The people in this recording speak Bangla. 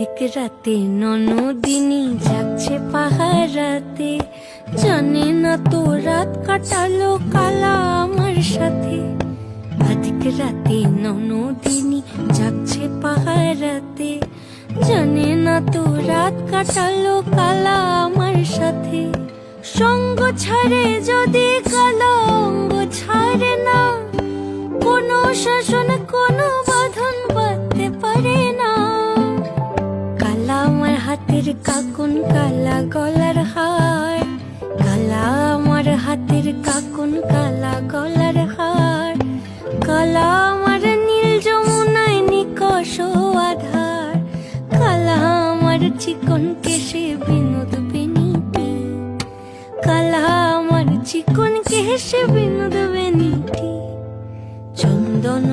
অধিক রাতে ননদিনী যাচ্ছে পাহারাতে, জানে না তো রাত কাটালো কালা আমার সাথে। অধিক রাতে ননদিনী যাচ্ছে পাহারাতে, জানে না তো রাত কাটালো কালা আমার সাথে। সঙ্গ ছাড়ে যদি কালো অঙ্গ ছাড়ে না, কোনো শাসন কোনো বাঁধন বাঁধতে পারে না। কালা আমার হাতের কাকুন কালা গলার হার, কালা আমার হাতের কাকুন কালা গলার হার, কালা আমার নীল যমুনায় নিকষ আধার, কালা আমার চিকন কেশে বিনোদ বেনিটি, কালা আমার চিকন কেশে বিনোদ বেনিটি। চন্দন